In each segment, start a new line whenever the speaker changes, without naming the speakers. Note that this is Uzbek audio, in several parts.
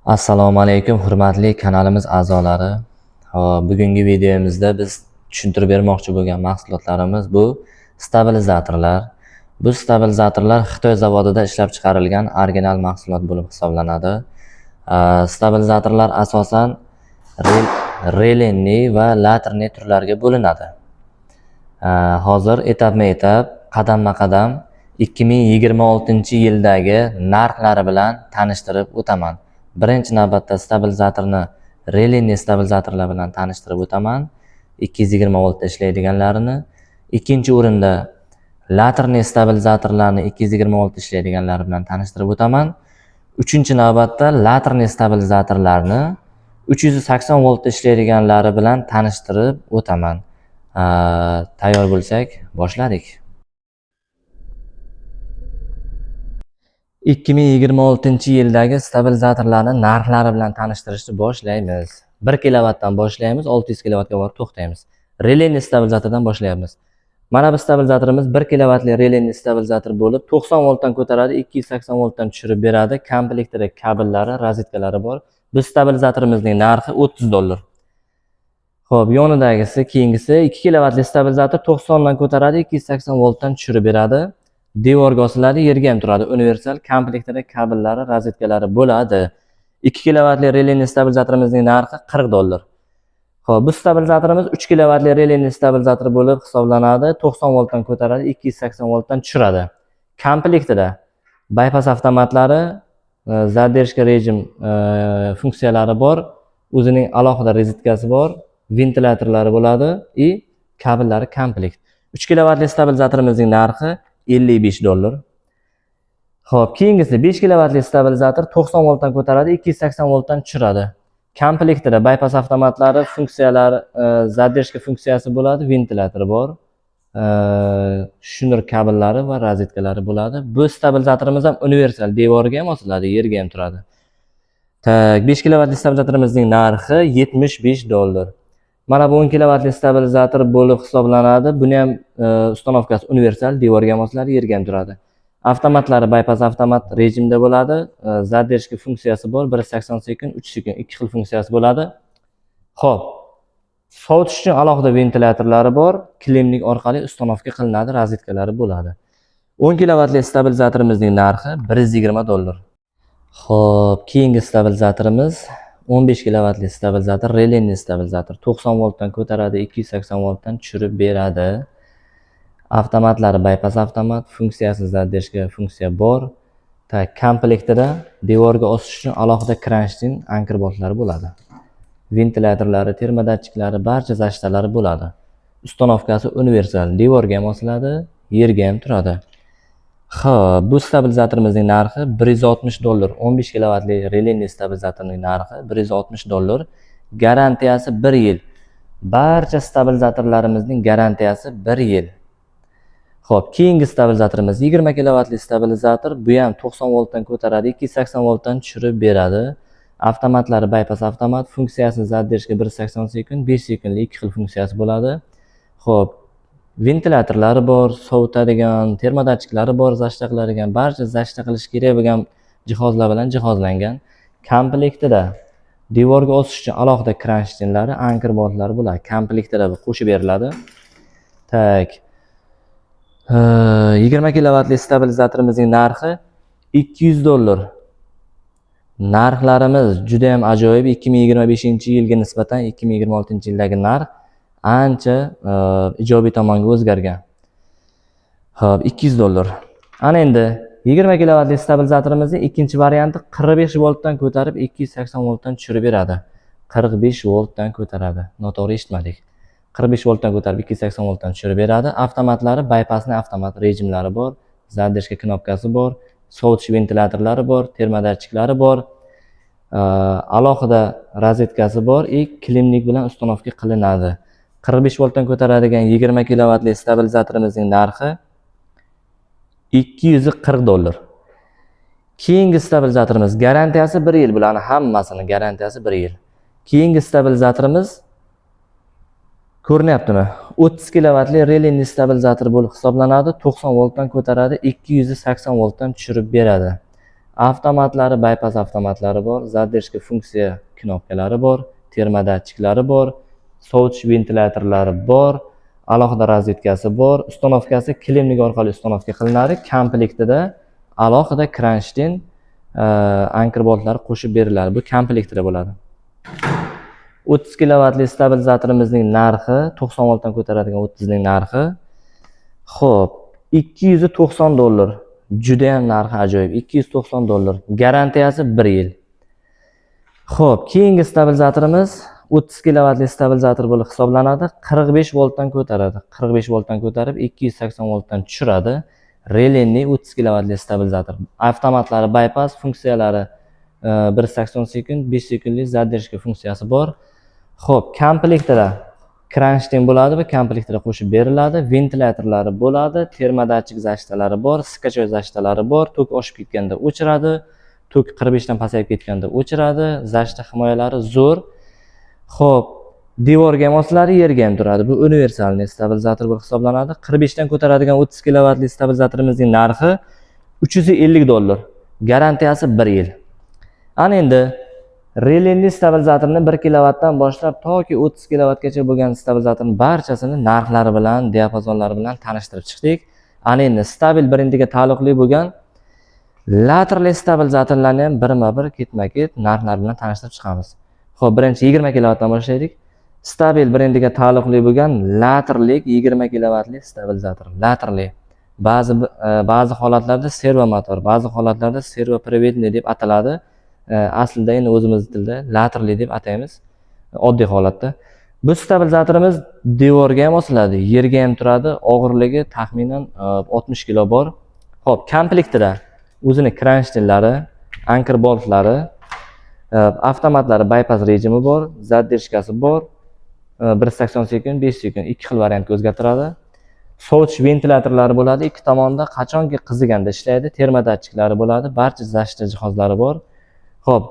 Assalomu alaykum hurmatli kanalimiz a'zolari. Bugungi videomizda biz tushuntirib bermoqchi bo'lgan mahsulotlarimiz bu stabilizatorlar. Bu stabilizatorlar Xitoy zavodida ishlab chiqarilgan original mahsulot bo'lib hisoblanadi. Stabilizatorlar asosan relenli va laterli turlarga bo'linadi. Hozir etapma-etap, qadamma-qadam 2026-yildagi narxlari bilan tanishtirib o'taman. Birinchi navbatda stabilizatorni relenli stabilizatorlar bilan tanishtirib o'taman. 220 voltda ishlaydiganlarini. Ikkinchi o'rinda laterli stabilizatorlarni 220 voltda ishlaydiganlari bilan tanishtirib o'taman. Uchinchi navbatda laterli stabilizatorlarni 380 voltda ishlaydiganlari bilan tanishtirib o'taman. Tayyor bo'lsak, boshladik. 2026-yildagi stabilizatorlarni narxlari bilan tanishtirishni boshlaymiz. 1 kilovatdan boshlaymiz, 600 kilovatga borib to'xtaymiz. Relenli stabilizatordan boshlaymiz. Mana bu stabilizatorimiz 1 kilovatli relenli stabilizator bo'lib, 90 voltdan ko'taradi, 280 voltdan tushirib beradi. Komplektida kabellari, rozetkalari bor. Bu stabilizatorimizning narxi $30. Xo'p, yonidagisi, keyingisi 2 kilovatli stabilizator 90 dan ko'taradi, 280 voltdan tushirib beradi. Devorga osiladi, yerga ham turadi. Universal komplektida kabellari, rozetkalari bo'ladi. 2 kilovatli relenli stabilizatorimizning narxi $40. Xo'p, bu stabilizatorimiz 3 kilovatli relenli stabilizator bo'lib hisoblanadi. 90 voltdan ko'taradi, 280 voltdan tushiradi. Komplektida bypass avtomatlari, zadержка rejim funksiyalari bor. O'zining alohida rozetkasi bor. Ventilyatorlari bo'ladi va kabellari komplekt. 3 kilovatli stabilizatorimizning narxi $55. Xo'p, keyingisi 5 kilovatli stabilizator 90 voltdan ko'taradi, 280 voltdan tushiradi. Komplektida bypass avtomatlari, funksiyalari, zadержка funksiyasi bo'ladi, ventilyatori bor. Shunir kabellari va rozetkalari bo'ladi. Bu stabilizatorimiz ham universal, devorga ham osiladi, yerga ham turadi. 5 kilovatli stabilizatorimizning narxi $75. Mana bu 10 kilovatli stabilizator bo'lib hisoblanadi. Buni ham ustanovkasi universal, devorga ham osiladi, yerga ham turadi. Avtomatlari bypass avtomat rejimda bo'ladi. Zadержка funksiyasi bor, 180 sekund, 3 sekund, ikki xil funksiyasi bo'ladi. Xo'p, sovutish uchun alohida ventilyatorlari bor. Kilemlik orqali ustanovka qilinadi, rozetkalari bo'ladi. 10 kilovatli stabilizatorimizning narxi $120. Xo'p, keyingi stabilizatorimiz 15 kilovatli stabilizator, relenli stabilizator. 90 voltdan ko'taradi, 280 voltdan tushirib beradi. Avtomatlari bypass avtomat, funksiyasi zadержка funksiya bor. Komplektida devorga osish uchun alohida kranshtin anker boltlari bo'ladi. Ventilyatorlari, termodatchiklari, barcha zashtalari bo'ladi. Ustanovkasi universal, devorga ham osiladi, yerga ham turadi. Xo'p, bu stabilizatorimizning narxi $160. 15 kilovatli relenli stabilizatorning narxi $160. Garantiyasi 1 yil. Barcha stabilizatorlarimizning garantiyasi 1 yil. Xo'p, keyingi stabilizatorimiz 20 kilovatli stabilizator. Bu ham 90 voltdan ko'taradi, 280 voltdan tushirib beradi. Avtomatlari bypass avtomat, funksiyasi zadержка 180 sekund, 5 sekundlik ikki xil funksiyasi bo'ladi. Xo'p, ventilyatorlari bor, sovutadigan, termodatchiklari bor, zashta qiladigan, barcha zashta qilish kerak bo'lgan jihozlar bilan jihozlangan. Komplektida devorga osish uchun alohida kranshtinlari, anker boltlari bo'ladi. Komplektida qo'shib beriladi. 20 kilovatli stabilizatorimizning narxi $200. Narxlarimiz juda ham ajoyib. 2025-yilga nisbatan 2026-yildagi narx ancha ijobiy tomonga o'zgargan. Xo'p, $200. Ana endi 20 kilovatli stabilizatorimizning ikkinchi varianti 45 voltdan ko'tarib 280 voltdan tushirib beradi. 45 voltdan ko'taradi. Noto'g'ri eshitmadik. 45 voltdan ko'tarib 280 voltdan tushirib beradi. Avtomatlari bypassning avtomat rejimlari bor, zadержка knopkasi bor, sovutish ventilyatorlari bor, termodatchiklari bor. Alohida rozetkasi bor va kilemlik bilan ustanovka qilinadi. 45 voltdan ko'taradigan 20 kilovatli stabilizatorimizning narxi $240. Keyingi stabilizatorimiz garantiyasi 1 yil, bularning hammasini garantiyasi 1 yil. Keyingi stabilizatorimiz ko'rinyaptimi? 30 kilovatli relenli stabilizator bo'lib hisoblanadi. 90 voltdan ko'taradi, 280 voltdan tushirib beradi. Avtomatlari, bypass avtomatlari bor, zadержка funksiya knopkalari bor, terma datchiklari bor, sovutish ventilyatorlari bor, alohida razvedkasi bor. Ustanovkasi kilemlik orqali ustanovka qilinadi. Komplektida alohida kronshtayn anchor boltlari qo'shib beriladi. Bu komplektida bo'ladi. 30 kilovatli stabilizatorimizning narxi 90 voltdan ko'taradigan 30 ning narxi. Xo'p, $290. Juda ham narxi ajoyib. $290. Garantiyasi 1 yil. Xo'p, keyingi stabilizatorimiz 30 kilovatli stabilizator bo'lib hisoblanadi. 45 voltdan ko'taradi. 45 voltdan ko'tarib 280 voltdan tushiradi. Relenli 30 kilovatli stabilizator. Avtomatlari bypass, funksiyalari 180 sekund, 5 sekundlik zadержка funksiyasi bor. Xo'p, komplektida kronshtayn bo'ladi, bu komplektida qo'shib beriladi. Ventilyatorlari bo'ladi, termodatchik zashtalari bor, skachoy zashtalari bor. Tok oshib ketganda o'chiradi, tok 45 dan pasayib ketganda o'chiradi. Zashta himoyalari zo'r. Xo'p, devorga ham osiladi, yerga ham turadi. Bu universalniy stabilizator bo'lib hisoblanadi. 45 dan ko'taradigan 30 kilovatli stabilizatorimizning narxi $350. Garantiyasi 1 yil. Ana endi relenli stabilizatorni 1 kilovatdan boshlab toki 30 kilovatgacha bo'lgan stabilizatorning barchasini narxlari bilan, diapazonlari bilan tanishtirib chiqdik. Ana endi stabil brendiga taalluqli bo'lgan laterli stabilizatorlarni ham birma-bir ketma-ket narxlar bilan tanishtirib chiqamiz. Xo'p, birinchi 20 kilovatdan boshlaydik. Stabil brendiga taalluqli bo'lgan laterlik 20 kilovatli stabilizator. Laterli. Ba'zi holatlarda servo motor, ba'zi holatlarda servo приводный deb ataladi. Aslida endi o'zimiz tilda laterli deb ataymiz. Oddiy holatda. Bu stabilizatorimiz devorga ham osiladi, yerga ham turadi. Og'irligi taxminan 60 kg bor. Xo'p, komplektida o'zini kronshtaynlari, anchor boltlari, avtomatlari bypass rejimi bor, zadержкасы bor. 180 sekund, 5 sekund ikki xil variantga o'zgartiradi. Sovutish ventilyatorlari bo'ladi, ikki tomonda qachonki qiziganda ishlaydi. Termodatchiklari bo'ladi, barcha zashta jihozlari bor. Xo'p,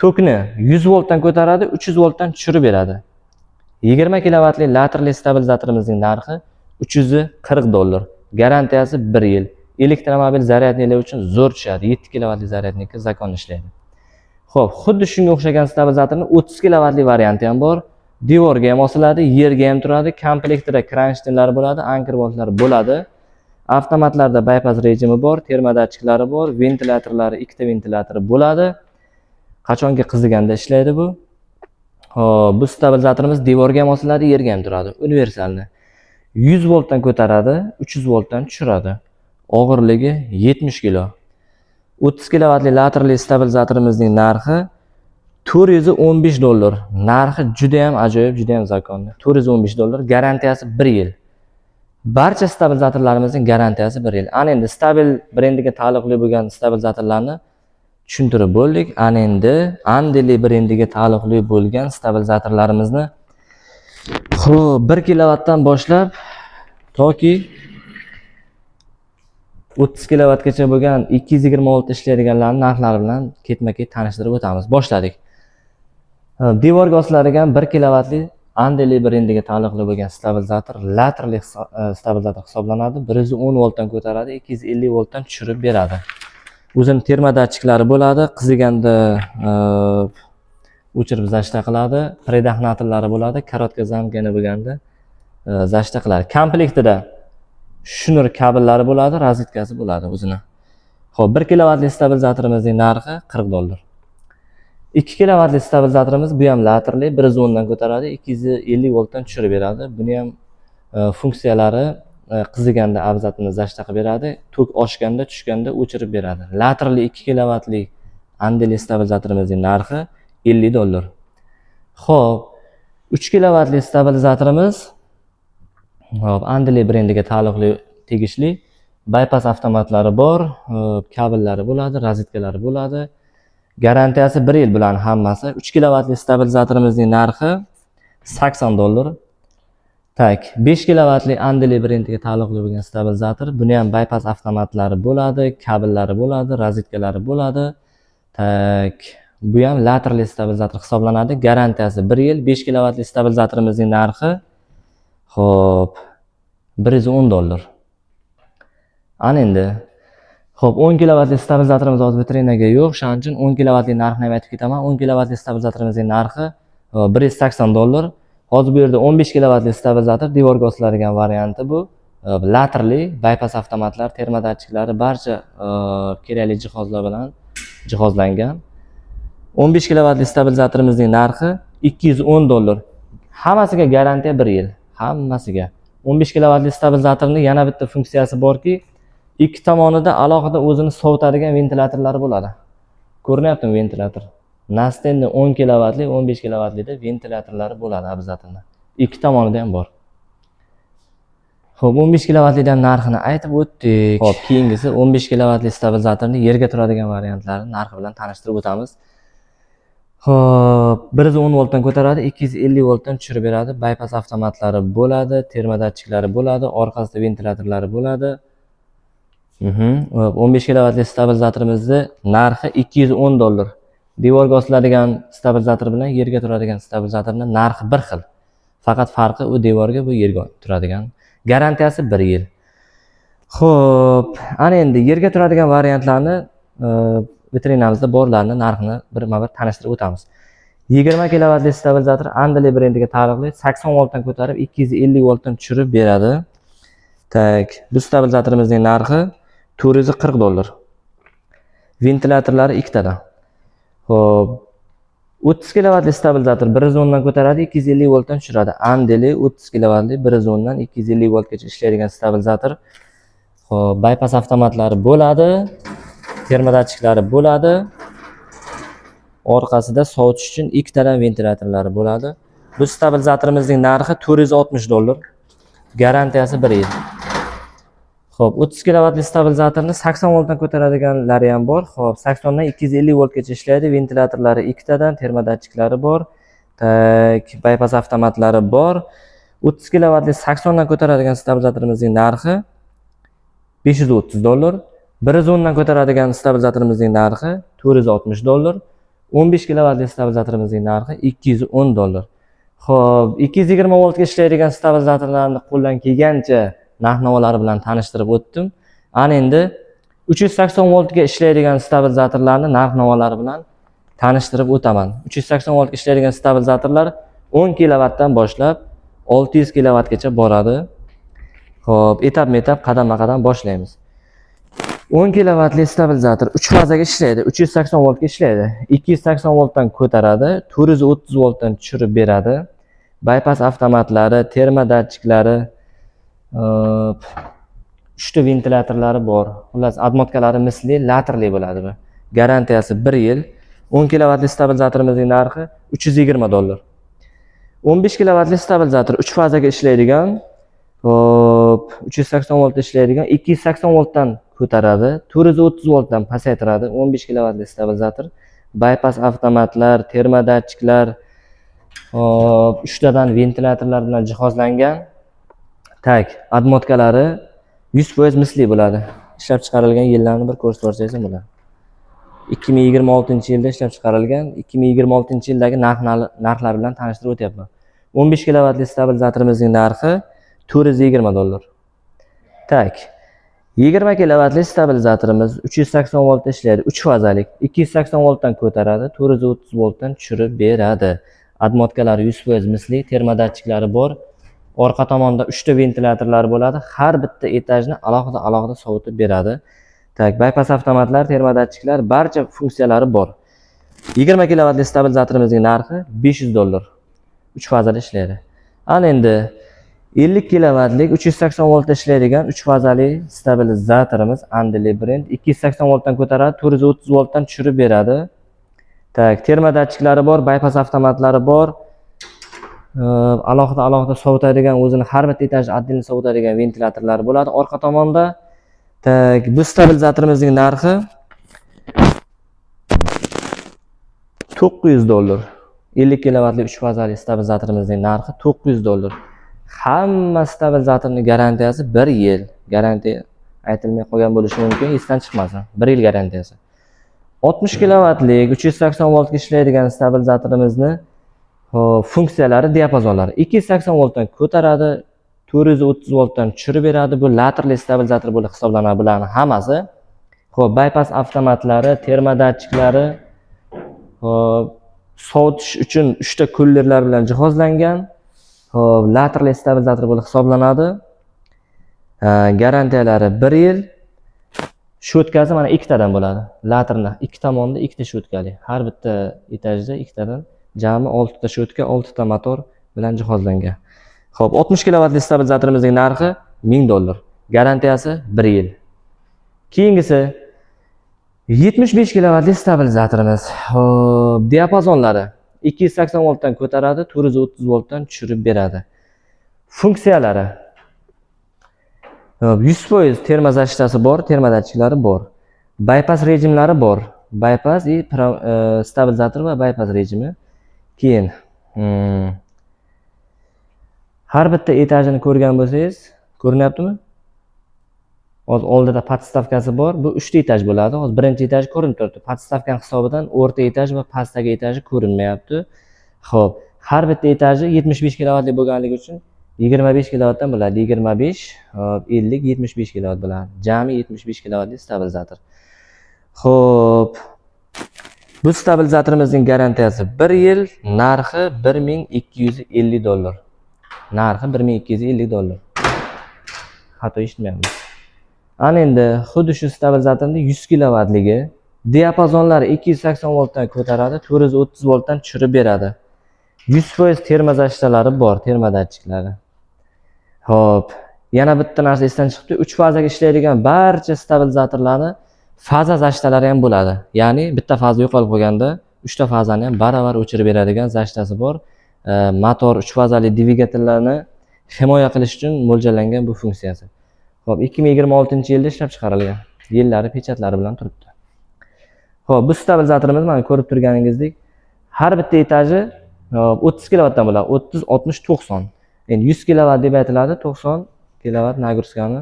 tokni 100 voltdan ko'taradi, 300 voltdan tushirib beradi. 20 kilovatli laterli stabilizatorimizning narxi $340. Garantiyasi 1 yil. Elektromobil zaryadnilar uchun zo'r tushadi. 7 kilovatli zaryadnik zakon ishlaydi. Xo'p, xuddi shunga o'xshagan stabilizatorning 30 kilovatli varianti ham bor. Devorga ham osiladi, yerga ham turadi. Komplektida kronshtaynlar bo'ladi, anchor boltlari bo'ladi. Avtomatlarda bypass rejimi bor, termodatchiklari bor, ventilyatorlari, ikkita ventilyatori bo'ladi. Qachonki qiziganda ishlaydi bu. Xo'p, bu stabilizatorimiz devorga ham osiladi, yerga ham turadi. Universalni. 100 voltdan ko'taradi, 300 voltdan tushiradi. Og'irligi 70 kg. 30 kilovatli laterli stabilizatorimizning narxi $415. Narxi juda ham ajoyib, juda ham zakonni. $415, garantiyasi 1 yil. Barcha stabilizatorlarimizning garantiyasi 1 yil. Ana endi stabil brendiga taalluqli bo'lgan stabilizatorlarni tushuntirib bo'ldik. Ana endi Andeli brendiga taalluqli bo'lgan stabilizatorlarimizni 1 kilovatdan boshlab toki 30 kilovatgacha bo'lgan 220 volt ishlaydiganlarning narxlari bilan ketma-ket tanishtirib o'tamiz. Boshladik. Devorga osiladigan 1 kilovatli Andeli brendiga taalluqli bo'lgan stabilizator laterli stabilizator hisoblanadi. 110 voltdan ko'taradi, 250 voltdan tushirib beradi. O'zini termodatchiklari bo'ladi, qiziganda o'chirib zashta qiladi, predahnatorlari bo'ladi, korotka zamkani bo'lganda zashta qiladi. Komplektida shnur kabellari bo'ladi, razvedkasi bo'ladi o'zini. Xo'p, 1 kilovatli stabilizatorimizning narxi $40. 2 kilovatli stabilizatorimiz bu ham laterli, 110 dan ko'taradi, 250 voltdan tushirib beradi. Buni ham funksiyalari qiziganda abzatini zashta qilib beradi, tok oshganda, tushganda o'chirib beradi. Laterli 2 kilovatli Andeli stabilizatorimizning narxi $50. Xo'p, 3 kilovatli stabilizatorimiz Andeli brendiga taalluqli tegishli bypass avtomatlari bor, kabellari bo'ladi, razvedkalari bo'ladi. Garantiyasi 1 yil bilan hammasi. 3 kilovatli stabilizatorimizning narxi $80. Tak, 5 kilovatli Andeli brendiga taalluqli bo'lgan stabilizator. Buni ham bypass avtomatlari bo'ladi, kabellari bo'ladi, razvedkalari bo'ladi. Tak, bu ham laterli stabilizator hisoblanadi. Garantiyasi 1 yil. 5 kilovatli stabilizatorimizning narxi xo'p $110. Ana endi Xo'p, 10 kilovatli stabilizatorimiz hozir vitrinaga yo'q. Shuning uchun 10 kilovatli narxini ham aytib ketaman. 10 kilovatli stabilizatorimizning narxi $180. Hozir bu yerda 15 kilovatli stabilizator devorga osiladigan varianti bu. Laterli, bypass avtomatlar, termodatchiklari barcha kerakli jihozlar bilan jihozlangan. 15 kilovatli stabilizatorimizning narxi $210. Hammasiga garantiya 1 yil. Hammasiga. 15 kilovatli stabilizatorning yana bitta funksiyasi borki, ikki tomonida alohida o'zini sovutadigan ventilyatorlari bo'ladi. Ko'rinyaptimi ventilyator? Nastenni 10 kilovatli, 15 kilovatlida ventilyatorlari bo'ladi обязательно. Ikki tomonida ham bor. Xo'p, 15 kilovatlidan narxini aytib o'tdik. Xo'p, keyingisi 15 kilovatli stabilizatorning yerga turadigan variantlarini narxi bilan tanishtirib o'tamiz. Xo'p, 110 voltdan ko'taradi, 250 voltdan tushirib beradi. Bypass avtomatlari bo'ladi, termodatchiklari bo'ladi, orqasida ventilyatorlari bo'ladi. 15 kilovatli stabilizatorimizni narxi $210. Devorga osiladigan stabilizator bilan yerga turadigan stabilizatorning narxi bir xil. Faqat farqi u devorga, bu yerga turadigan. Garantiyasi 1 yil. Xo'p, ana endi yerga turadigan variantlarni vitrinamizda borlarni narxini birma-bir tanishtirib o'tamiz. 20 kilovatli stabilizator Andali brendiga taalluqli 80 voltdan ko'tarib 250 voltdan tushirib beradi. Tak, bu stabilizatorimizning narxi $440. Ventilyatorlari ikkitadan. Xo'p, 30 kilovatli stabilizator 110 dan ko'taradi, 250 voltdan tushiradi. Andeli 30 kilovatli 110 dan 250 voltgacha ishlaydigan stabilizator. Xo'p, bypass avtomatlari bo'ladi, termodatchiklari bo'ladi. Orqasida sovutish uchun ikkitadan ventilyatorlari bo'ladi. Bu stabilizatorimizning narxi $460. Garantiyasi 1 yil. Xo'p, 30 kilovatli stabilizatorni 80 voltdan ko'taradiganlari ham bor. Xo'p, 80 dan 250 voltgacha ishlaydi. Ventilyatorlari ikkitadan, termodatchiklari bor. Tak, bypass avtomatlari bor. 30 kilovatli 80 dan ko'taradigan stabilizatorimizning narxi $530. 110 dan ko'taradigan stabilizatorimizning narxi $460. 15 kilovatli stabilizatorimizning narxi $210. Xo'p, 220 voltga ishlaydigan stabilizatorlarni qo'ldan kelgancha narx-navolari bilan tanishtirib o'tdim. Ana endi 380 voltga ishlaydigan stabilizatorlarni narx-navolari bilan tanishtirib o'taman. 380 voltga ishlaydigan stabilizatorlar 10 kilovatdan boshlab 600 kilovatgacha boradi. Xo'p, etap-etap, qadam-qadam boshlaymiz. 10 kilovatli stabilizator 3 fazaga ishlaydi, 380 voltga ishlaydi. 280 voltdan ko'taradi, 430 voltdan tushirib beradi. Bypass avtomatlari, termodatchiklari, uchta ventilyatorlari bor. Xullas, admotkalari misli laterli bo'ladi bu. Garantiyasi 1 yil. 10 kilovatli stabilizatorimizning narxi $320. 15 kilovatli stabilizator 3 fazaga ishlaydigan, hop, 380 voltda ishlaydigan, 280 voltdan ko'taradi, 430 voltdan pasaytiradi. 15 kilovatli stabilizator. Bypass avtomatlar, termodatchiklar, hop, 3 tadan ventilyatorlar bilan jihozlangan. Tak, admotkalari 100% misli bo'ladi. Ishlab chiqarilgan yillarni bir ko'rsatib o'tsangiz bo'ladi. 2026-yilda ishlab chiqarilgan, 2026-yildagi narxlar bilan tanishtirib o'tyapman. 15 kilovatli stabilizatorimizning narxi $420. Tak. 20 kilovatli stabilizatorimiz 380 voltda ishlaydi, 3 fazalik, 280 voltdan ko'taradi, 430 voltdan tushirib beradi. Admotkalari 100% misli, termodatchiklari bor. Orqa tomonda 3 ta ventilyatorlari bo'ladi. Har bitta etajni alohida sovutib beradi. Tak, bypass avtomatlar, termodatchiklar, barcha funksiyalari bor. 20 kilovatli stabilizatorimizning narxi $500. 3 fazali ishlaydi. Ana endi 50 kilovatlik 380 voltda ishlaydigan 3 fazali stabilizatorimiz Andali brend 280 voltdan ko'taradi, 430 voltdan tushirib beradi. Tak, termodatchiklari bor, bypass avtomatlari bor. Alohida sovutadigan, o'zini har bitta etajni отдельно sovutadigan ventilyatorlar bo'ladi. Orqa tomonda tak, bu stabilizatorimizning narxi $900. 50 kilovatli 3 fazali stabilizatorimizning narxi $900. Hamma stabilizatorning garantiyasi 1 yil. Garantiya aytilmay qolgan bo'lishi mumkin, esdan chiqmasin. 1 yil garantiyasi. 60 kilovatlik 380 voltga ishlaydigan stabilizatorimizni funksiyalari, diapazonlari 280 voltdan ko'taradi, 430 voltdan tushirib beradi. Bu laterli stabilizator bo'lib hisoblanadi bularning hammasi. Xo'p, bypass avtomatlari, termodatchiklari, xo'p, sovutish uchun 3 ta kullerlar bilan jihozlangan. Xo'p, laterli stabilizator bo'lib hisoblanadi. Garantiyalari 1 yil. Shotkasi mana ikkitadan bo'ladi. Laterni ikki tomonda ikkita shotkali. Har bitta etajda ikkitadan jami 6 ta shotka, 6 ta motor bilan jihozlangan. Xo'p, 60 kilovatli stabilizatorimizning narxi $1000. Garantiyasi 1 yil. Keyingisi 75 kilovatli stabilizatorimiz. Xo'p, diapazonlari 280 voltdan ko'taradi, 430 voltdan tushirib beradi. Funksiyalari 100% terma zashtasi bor, termodatchiklari bor. Bypass rejimlari bor. Bypass stabilizator va bypass rejimi. Keyin har bitta etajini ko'rgan bo'lsangiz, ko'rinyaptimi? Hozir oldida podstavkasi bor. Bu 3 ta etaj bo'ladi. Hozir birinchi etaj ko'rinib turibdi. Podstavkaning hisobidan o'rta etaj va pastdagi etaji ko'rinmayapti. Xo'p, har bitta etaji 75 kilovatli bo'lganligi uchun 25 kilovatdan bo'ladi. 25, 50, 75 kilovat bo'ladi. Jami 75 kilovatli stabilizator. Xo'p, bu stabilizatorimizning garantiyasi 1 yil, narxi $1250. Narxi $1250. Xato eshitmayapmiz. Ana endi xuddi shu stabilizatorning 100 kilovatligi, diapazonlari 280 voltdan ko'taradi, 430 voltdan tushirib beradi. 100% terma zashtalari bor, terma datchiklari. Xo'p, yana bitta narsa esdan chiqibdi. 3 fazaga ishlaydigan barcha stabilizatorlarning faza zashtalari ham bo'ladi. Ya'ni bitta faza yo'qolib qolganda 3 ta fazani ham baravar o'chirib beradigan zashtasi bor. Motor 3 fazali dvigatellarni himoya qilish uchun mo'ljallangan bu funksiyasi. Xo'p, 2026-yilda ishlab chiqarilgan. Yillari, pechatlari bilan turibdi. Xo'p, bu stabilizatorimiz mana ko'rib turganingizdek, har bitta etaji 30 kilovatdan bo'ladi. 30, 60, 90. Endi 100 kilovat deb aytiladi, 90 kilovat nagruskani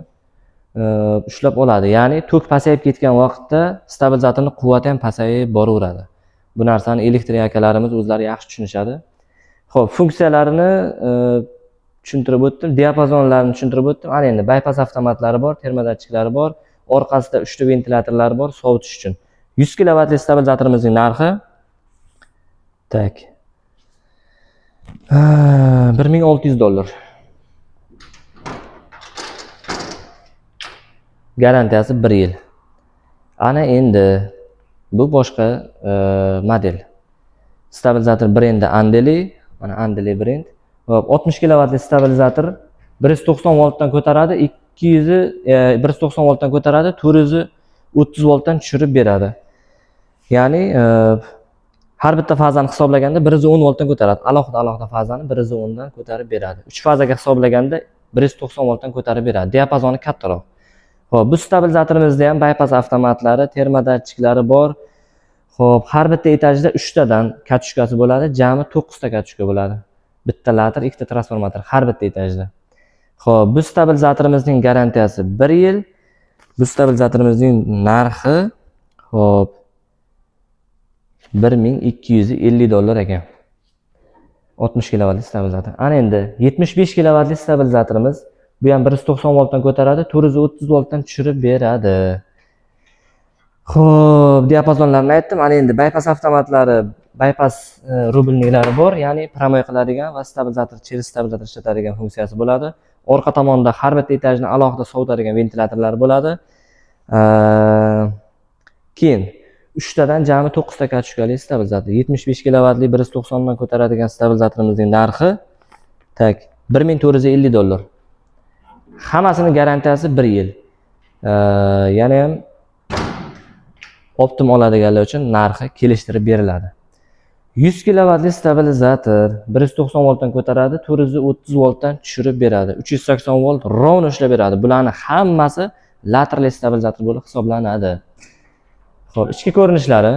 ushlab oladi. Ya'ni tok pasayib ketgan vaqtda stabilizatorning quvvati ham pasayib boraveradi. Bu narsani elektrik akalarimiz o'zlari yaxshi tushunishadi. Xo'p, funksiyalarini tushuntirib o'tdim, diapazonlarini tushuntirib o'tdim. Ana endi bypass avtomatlari bor, termodatchiklari bor, orqasida 3 ta ventilyatorlari bor sovutish uchun. 100 kilovatli stabilizatorimizning narxi $1600. Garantiyasi 1 yil. Ana endi bu boshqa model. Stabilizator brendi Andeli, mana Andeli brend. Hop, 60 kilovatli stabilizator 190 voltdan ko'taradi, 190 voltdan ko'taradi, 430 voltdan tushirib beradi. Ya'ni har bitta fazani hisoblaganda 110 voltdan ko'taradi. Alohida fazani 110 dan ko'tarib beradi. 3 fazaga hisoblaganda 190 voltdan ko'tarib beradi. Diapazoni kattaroq. Xo'p, bu stabilizatorimizda ham bypass avtomatlari, termodatchiklari bor. Xo'p, har bitta etajda 3 tadan katushkasi bo'ladi, jami 9 ta katushka bo'ladi. Bitta later, ikkita transformator har bitta etajda. Xo'p, bu stabilizatorimizning garantiyasi 1 yil. Bu stabilizatorimizning narxi xo'p $1250 ekan. 60 kilovatli stabilizator. Ana endi 75 kilovatli stabilizatorimiz, bu ham 190 voltdan ko'taradi, 430 voltdan tushirib beradi. Xo'p, diapazonlarni aytdim. Ana endi bypass avtomatlari, bypass rubelniklari bor, ya'ni promoy qiladigan va stabilizator, через stabilizator ishlatadigan funksiyasi bo'ladi. Orqa tomonda har bitta etajni alohida sovutadigan ventilyatorlar bo'ladi. Keyin 3 tadan jami 9 ta katushkali stabilizator. 75 kilovatli 190 dan ko'taradigan stabilizatorimizning narxi $1450. Hammasining garantiyasi 1 yil. Yana ham optim oladiganlar uchun narxi kelishtirib beriladi. 100 kilovatli stabilizator 190 voltdan ko'taradi, 430 voltdan tushirib beradi. 380 volt rovno ishlab beradi. Bularning hammasi laterli stabilizator bo'lib hisoblanadi. Xo'p, ichki ko'rinishlari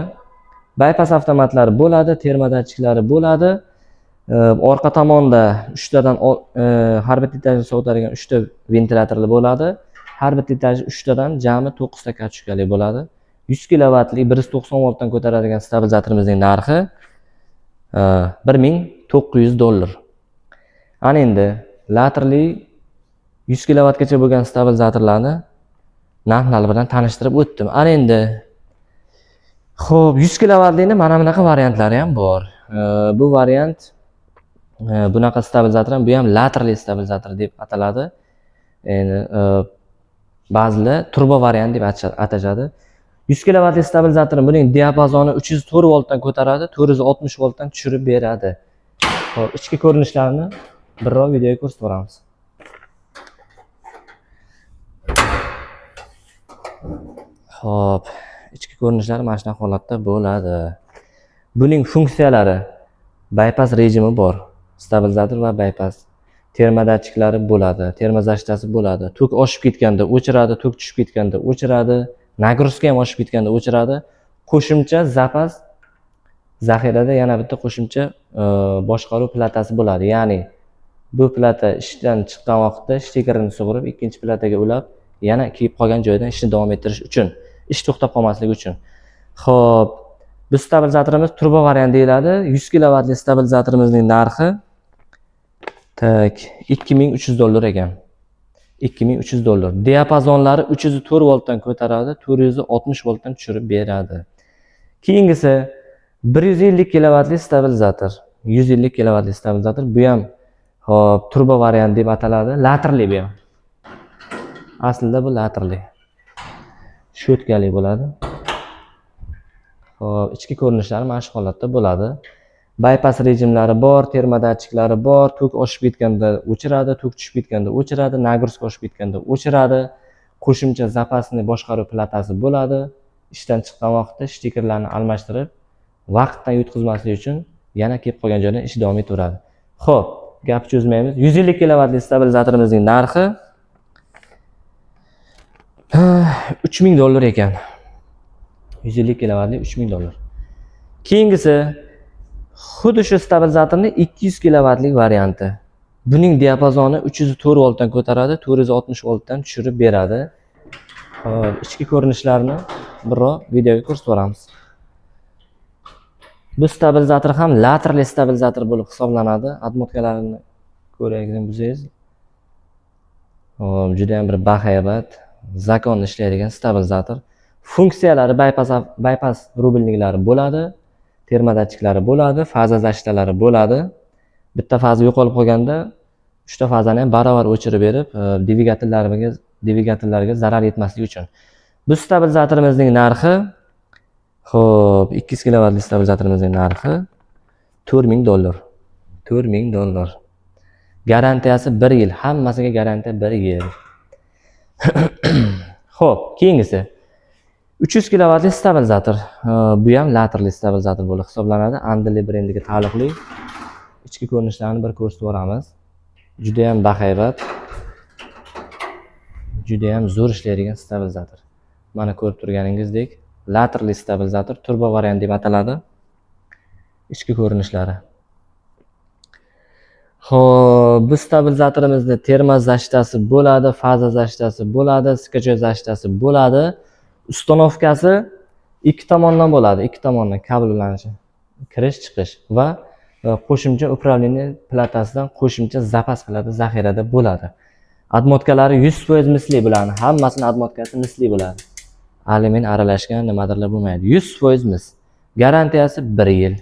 bypass avtomatlari bo'ladi, termodatchiklari bo'ladi. Orqa tomonda 3 tadan har bitta etajni sovutadigan 3 ta ventilyatorlar bo'ladi. Har bitta etajni 3 tadan jami 9 ta katushkali bo'ladi. 100 kilovatli 190 voltdan ko'taradigan stabilizatorimizning narxi $1900. Ana endi laterli 100 kilovatgacha bo'lgan stabilizatorlarni narxlari bilan tanishtirib o'tdim. Ana endi xo'p, 100 kilovatlikni mana bunaqa variantlari ham bor. Bu variant bunaqa stabilizator ham, bu ham laterli stabilizator deb ataladi. Endi ba'zilar turbo variant deb atashadi. 100 kilovatlik stabilizator buning diapazoni 304 voltdan ko'taradi, 460 voltdan tushirib beradi. Xo'p, ichki ko'rinishlarini biror videoga ko'rsatib boramiz. Xo'p, ichki ko'rinishlari mana shunaqa holatda bo'ladi. Buning funksiyalari bypass rejimi bor. Stabilizator va bypass. Termodatchiklari bo'ladi, termozashtasi bo'ladi. Tok oshib ketganda o'chiradi, tok tushib ketganda o'chiradi, nagruzka ham oshib ketganda o'chiradi. Qo'shimcha zapas zaxirada yana bitta qo'shimcha boshqaruv platasi bo'ladi. Ya'ni bu plata ishdan chiqqan vaqtda shtekerini sug'urib, ikkinchi plataga ulab, yana kiyib qolgan joyidan ishni davom ettirish uchun, ish to'xtab qolmasligi uchun. Xo'p, bu stabilizatorimiz turbo variant deyiladi. 100 kilovatli stabilizatorimizning narxi 2300 dollar ekan. 2300 dollar. Diapazonlari 304 voltdan ko'taradi, 460 voltdan tushirib beradi. Keyingisi 150 kilovatli stabilizator. 150 kilovatli stabilizator. Bu ham hop turbo variant deb ataladi. Laterli bu ham. Aslida bu laterli. Sho'tkali bo'ladi. Hop, ichki ko'rinishlari mana shu holatda bo'ladi. Bypass rejimlari bor, termodatchiklari bor, tok oshib ketganda o'chiradi, tok tushib ketganda o'chiradi, nagruzka oshib ketganda o'chiradi. Qo'shimcha zapasni boshqaruv platasi bo'ladi. Ishdan chiqqan vaqtda shtikerlarni almashtirib, vaqtdan yutqizmaslik uchun yana kelib qolgan joydan ish davom etaveradi. Xo'p, gap cho'zmaymiz. 150 kilovatli stabilizatorimizning narxi 3000 dollar ekan. 150 kilovatli 3000 dollar. Keyingisi xuddi shu stabilizatorning 200 kilovatlik varianti. Buning diapazoni 304 voltdan ko'taradi, 460 voltdan tushirib beradi. Xo'p, ichki ko'rinishlarini biror videoga ko'rsatib boramiz. Bu stabilizator ham laterli stabilizator bo'lib hisoblanadi. Admotkalarini ko'raylik bo'lsangiz. Xo'p, juda ham bir bahaybat, zakonni ishlaydigan stabilizator. Funksiyalari bypass rubelniklari bo'ladi, termodatchiklari bo'ladi, faza zashtalari bo'ladi. Bitta faza yo'qolib qolganda, uchta fazani ham barobar o'chirib berib, dvigatellarga zarar yetmasligi uchun. Bu stabilizatorimizning narxi, xo'p, 200 kilovatli stabilizatorimizning narxi 4000 dollar. 4000 dollar. Garantiyasi 1 yil, hammasiga garantiya 1 yil. Xo'p, keyingisi 300 kilovatli stabilizator. Bu ham laterli stabilizator bo'lib hisoblanadi. Andeli brendiga taalluqli. Ichki ko'rinishlarini bir ko'rsatib boramiz. Juda ham bahaybat. Juda ham zo'r ishlaydigan stabilizator. Mana ko'rib turganingizdek, laterli stabilizator, turbo variant deb ataladi. Ichki ko'rinishlari. Xo'p, bu stabilizatorimizda termoz zashtasi bo'ladi, faza zashtasi bo'ladi, skachoy zashtasi bo'ladi. Ustanovkasi ikki tomondan bo'ladi, ikki tomondan kabellanishi, kirish, chiqish va qo'shimcha upravleniya platasidan qo'shimcha zapas plata zaxirada bo'ladi. Admotkalari 100% misli bo'ladi. Hammasini admotkasi misli bo'ladi. Alyumin aralashgan nimadirlar bo'lmaydi. 100% mis. Garantiyasi 1 yil.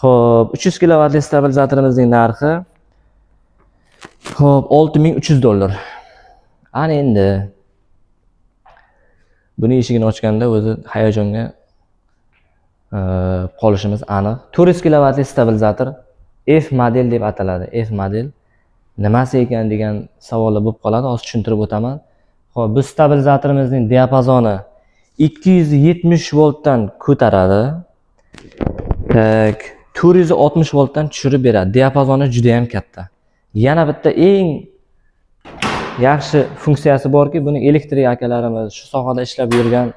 Xo'p, 300 kilovatli stabilizatorimizning narxi xo'p, 6300 dollar. Ana endi buni eshigini ochganda o'zi hayajonga qolishimiz aniq. 400 kilovatli stabilizator F model deb ataladi. F model nimasi ekan degan savollar bo'lib qoladi. Hozir tushuntirib o'taman. Xo'p, bu stabilizatorimizning diapazoni 270 voltdan ko'taradi. 460 voltdan tushirib beradi. Diapazoni juda ham katta. Yana bitta eng yaxshi funksiyasi borki, buni elektrik akalarimiz, shu sohada ishlab yurgan,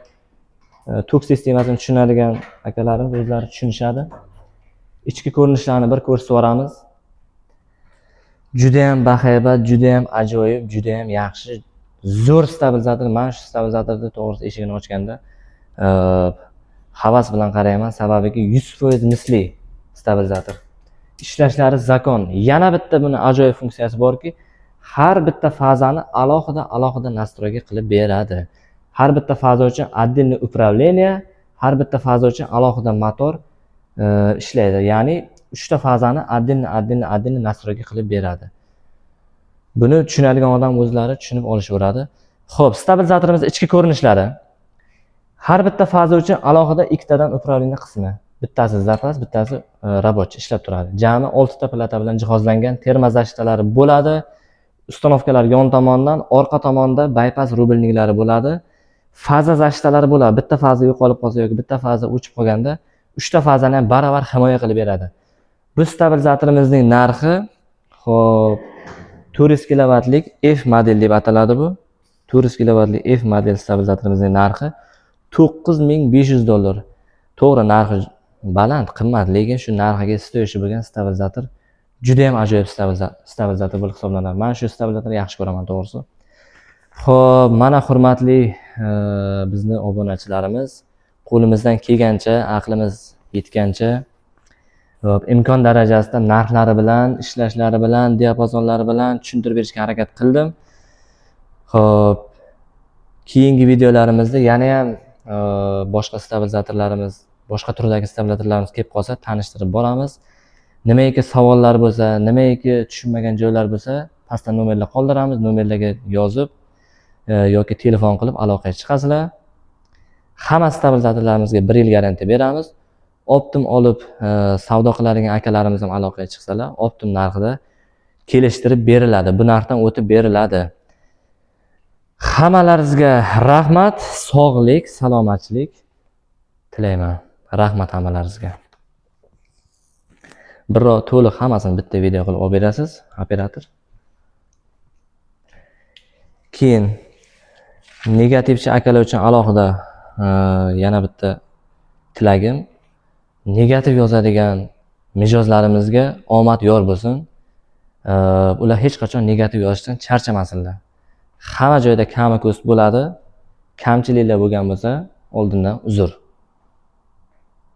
tok sistemasini tushunadigan akalarimiz o'zlari tushunishadi. Ichki ko'rinishlarini bir ko'rsatib boramiz. Juda ham bahaybat, juda ham ajoyib, juda ham yaxshi, zo'r stabilizator. Men shu stabilizatorni to'g'risi eshigini ochganda havas bilan qarayman, sababiki 100% misli stabilizator. Ishlashlari zakon. Yana bitta buni ajoyib funksiyasi borki, har bitta fazani alohida настройка qilib beradi. Har bitta faza uchun отдельный управление, har bitta faza uchun alohida motor ishlaydi. Ya'ni 3 ta fazani отдельный настройка qilib beradi. Buni tushunadigan odam o'zlari tushunib olishaveradi. Xo'p, stabilizatorimiz ichki ko'rinishlari. Har bitta faza uchun alohida ikkitadan управление qismi. Bittasi zapas, bittasi рабочий ishlab turadi. Jami 6 ta plata bilan jihozlangan terma zashtalari bo'ladi. Ustanovkalar yon tomondan, orqa tomonda bypass rubelniklari bo'ladi. Faza zashtalari bo'ladi. Bitta faza yo'qolib qolsa yoki bitta faza o'chib qolganda 3 ta fazani ham baravar himoya qilib beradi. Bu stabilizatorimizning narxi, xo'p, 400 kilovatlik F model deb ataladi bu. 400 kilovatlik F model stabilizatorimizning narxi $9500. To'g'ri, narxi baland, qimmat, lekin shu narxiga stoyishi bo'lgan stabilizator juda ham ajoyib stabilizator bo'lib hisoblanadi. Men shu stabilizatorni yaxshi ko'raman, to'g'risi. Xo'p, mana hurmatli bizni obunachilarimiz, qo'limizdan kelgancha, aqlimiz yetgancha imkon darajasida narxlari bilan, ishlashlari bilan, diapazonlari bilan tushuntirib berishga harakat qildim. Xo'p, keyingi videolarimizda yana ham boshqa stabilizatorlarimiz, boshqa turdagi stabilizatorlarimiz kelib qolsa tanishtirib boramiz. Nimaiki savollar bo'lsa, nimaiki tushunmagan joylar bo'lsa, pastda nomerlar qoldiramiz. Nomerlarga yozib yoki telefon qilib aloqaga chiqasizlar. Hamma stabilizatorlarimizga 1 yil garantiya beramiz. Optim olib savdo qiladigan akalarimizam aloqaga chiqsalar, optim narxida kelishtirib beriladi. Bu narxdan o'tib beriladi. Hammalaringizga rahmat, sog'lik, salomatchilik tilayman. Rahmat hammalaringizga. Birro to'liq hammasini bitta video qilib olib berasiz, operator. Keyin negativchi akalar uchun alohida yana bitta tilagim, negativ yozadigan mijozlarimizga omad yor bo'lsin. Ular hech qachon negativ yozishdan charchamasinlar. Hamma joyda kami ko'st bo'ladi. Kamchiliklar bo'lgan bo'lsa, oldindan uzr.